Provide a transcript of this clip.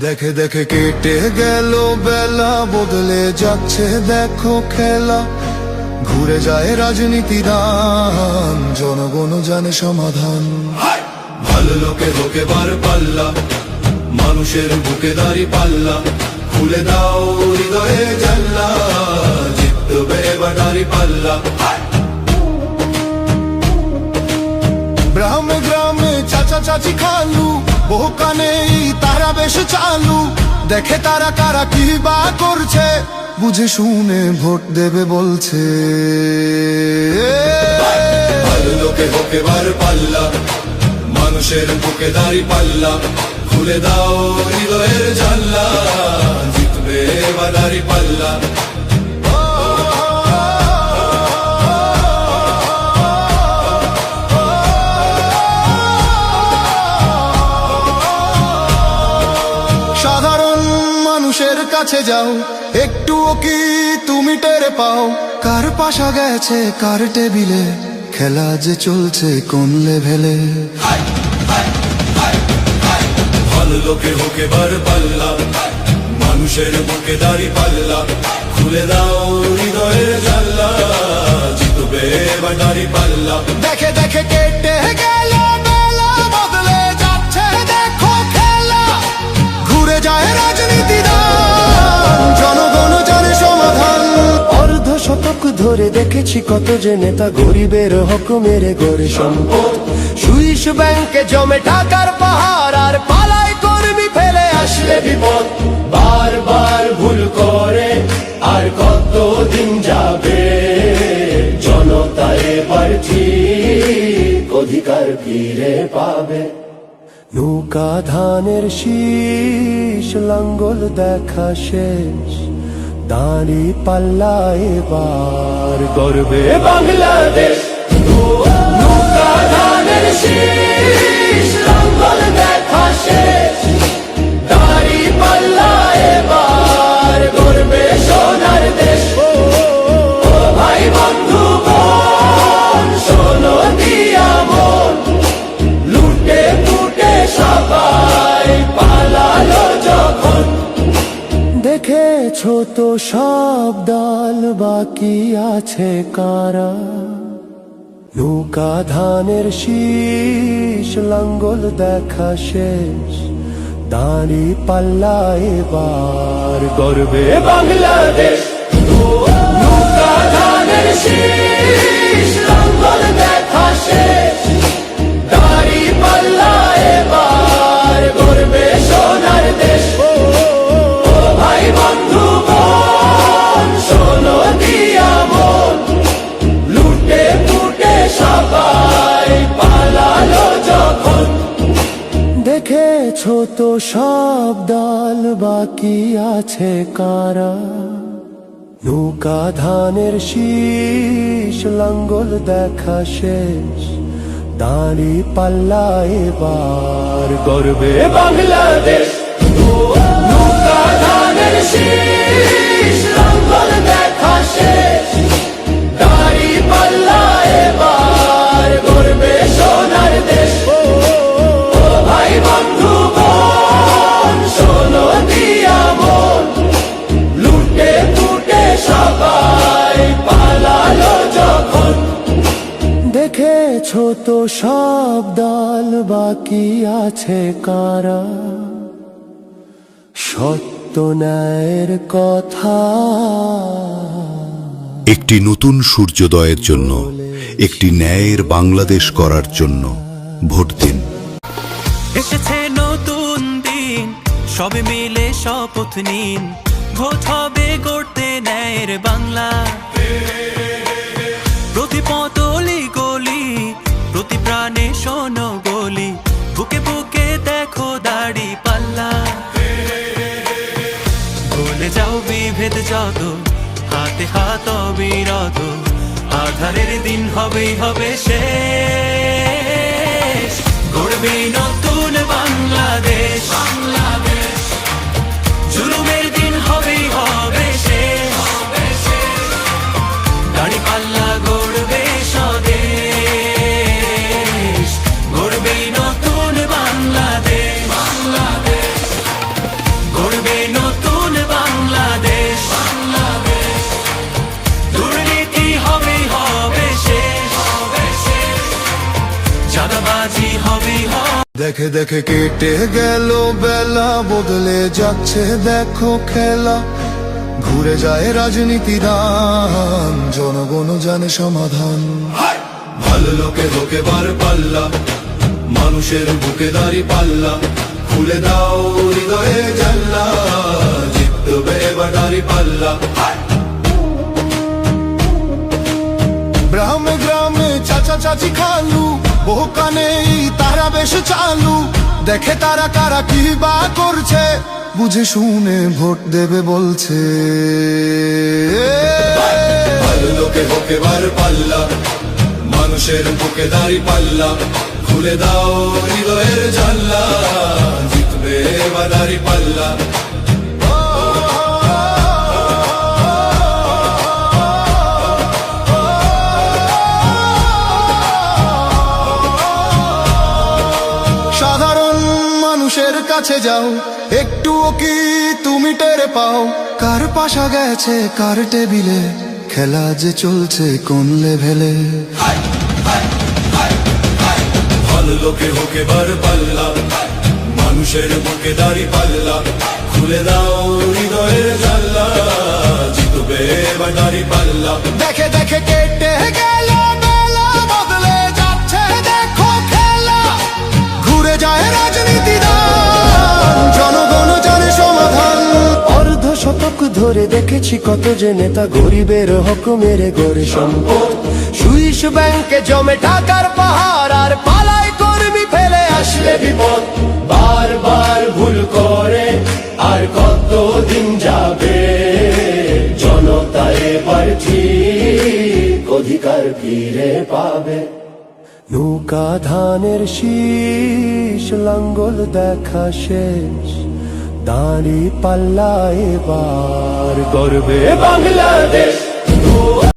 দেখে দেখে কেটে গেল বেলা, বদলে যাচ্ছে দেখো খেলা। ঘুরে যায় রাজনীতি রান, জনগণ জানে সমাধান। ভালো লোকে হোকে বার পাল্লা, মানুষের বুকে দাঁড়ি পাল্লা। খুলে দাও হৃদয়ে জানলা, জিতবে এবার দাঁড়ি পাল্লা। গ্রামে গ্রামে চাচা চাচি খালু, বহু কানে তারা বেশ চালু। দেখে তারা কারা কি বা করছে, বুঝে শুনে ভোট দেবে বলছে। ভালো লোকে হোকে বার পাল্লা, মানুষের বুকে দাঁড়ি পাল্লা। খুলে দাও হৃদয়ের জানলা, জিতবে এবার দাঁড়ি পাল্লা। সাধারণ মানুষের কাছে যাও, একটুও কি তুমি টের পাও? কার পাশা গেছে কার টেবিলে, খেলা যে চলছে কোন লেভেলে। ভালো লোকে হোকে বার পাল্লা, মানুষের বুকে দাঁড়ি পাল্লা। খুলে দাও হৃদয়ের জানলা, জিতবে এবার দাঁড়ি পাল্লা। দেখে দেখে কেটে গেল বেলা, বদলে যাচ্ছে দেখো খেলা। ঘুরে যায় রাজনীতি রান, জনগণ জানে সমাধান। অর্ধ শতক ধরে দেখেছি কত যে নেতা গরিবের হক মেরে গড়ে সম্পদ। সুইস ব্যাংকে জমে টাকার পাহাড়, আর পালায় কর্মী ফেলে আসলে বিপদ। বারবার ভুল করে আর কতদিন যাবে, জনতা এবার ঠিক অধিকার ফিরে পাবে। নৌকা ধানের শীষ, লাঙ্গল দেখা শেষ, দাঁড়ি পাল্লা এবার গর্বে বাংলাদেশ। নৌকা ধানের শীষ, লাঙ্গল দেখা শেষ, দাঁড়ি পাল্লা এবার গর্বে সোনার দেশ। ও ভাই বন্ধু বোন, শোনো দিয়া মন, লুটে পুটে সবাই পালালো যখন। দেখেছো তো সব দল, বাকি আছে কারা? নৌকা ধানের শীষ, লাঙ্গল দেখা শেষ, দাঁড়ি পাল্লা এবার গর্বে বাংলাদেশ। নৌকা ধানের শীষ, লাঙ্গল দেখা শেষ, দাঁড়ি পাল্লা এবার গর্বে সোনার দেশ। ভাই বন্ধু বোন, শোনো দিয়া মন, লুটে পুটে সবাই পালালো যখন। দেখেছো তো সব দল, বাকি আছে কারা? নৌকা ধানের শীষ, লাঙ্গল দেখা শেষ, দাঁড়ি পাল্লা এবার গর্বে বাংলাদেশ। নৌকা ধানের শীষ, লাঙ্গল দেখা শেষ, দাঁড়ি পাল্লা এবার গর্বে সোনার দেশ। ভাই বন্ধু বোন, শোনো দিয়া মন, লুটে পুটে সবাই পালালো যখন। দেখেছো তো সব দল, বাকি আছে কারা? সত্য ন্যায়ের কথা। একটি নতুন সূর্যোদয়ের জন্য, একটি ন্যায়ের বাংলাদেশ করার জন্য ভোট দিন। এসেছে নতুন দিন, সবে মিলে শপথ নিন, ভোট হবে গড়তে ন্যায়ের বাংলা। প্রতি পদলি গলি, প্রতি প্রাণে শোনো বলি, বুকে বুকে দেখো দাড়ি পাল্লা। ভুলে যাও বিভেদ যত, হাতে হাত অবিরত, আধারের দিন হবেই হবে শেষ। গড়বে নতুন বাংলাদেশ, জুলুমের দিন হবেই হবে শেষ। দাড়ি পাল্লা গড়বে স্বদেশ, গড়বেই নতুন বাংলাদেশ। দেখে দেখে কেটে গেল বেলা, বদলে যাচ্ছে দেখো খেলা। ঘুরে যায় রাজনীতি দান, জনগণ জানে সমাধান। ভালো লোকে হোকে বার পাল্লা, মানুষের বুকে দাঁড়ি পাল্লা। খুলে দাও হৃদয়ে জানলা, জিতবে এবার দাঁড়ি পাল্লা। গ্রামে গ্রামে চাচা চাচি খালু, বহু কানে তারা বেশ চালু। দেখে তারা কারা কি বা করছে, বুঝে শুনে ভোট দেবে বলছে। ভালো লোকে হোকে বার পাল্লা, মানুষের বুকে দাঁড়ি পাল্লা। খুলে দাও হৃদয়ের জানলা, জিতবে এবার দাঁড়ি পাল্লা। সাধারণ মানুষের কাছে যাও, একটুও কি তুমি টের পাও? কার পাশা গেছে কার টেবিলে, খেলা যে চলছে কোন লেভেলে। ভালো লোকে হোকে বার পাল্লা, মানুষের বুকে দাঁড়ি পাল্লা। খুলে দাও হৃদয়ের জানলা, জিতবে এবার দাঁড়ি পাল্লা। দেখে দেখে কেটে গেল বেলা, বদলে যাচ্ছে দেখো খেলা। ঘুরে যায় রাজনীতি দান, জনগণ জানে সমাধান। অর্ধ শতক ধরে দেখেছি কত যে নেতা গরিবের হক মেরে গড়ে সম্পদ। সুইস ব্যাংকে জমে টাকার পাহাড়, আর পালায় কর্মী ফেলে আসলে বিপদ। বারবার ভুল করে আর কত দিন যাবে, জনতা এবার ঠিক অধিকার ফিরে পাবে। নৌকা ধানের শীষ, লাঙ্গল দেখা শেষ, দাঁড়ি পাল্লা এবার করবে বাংলাদেশ।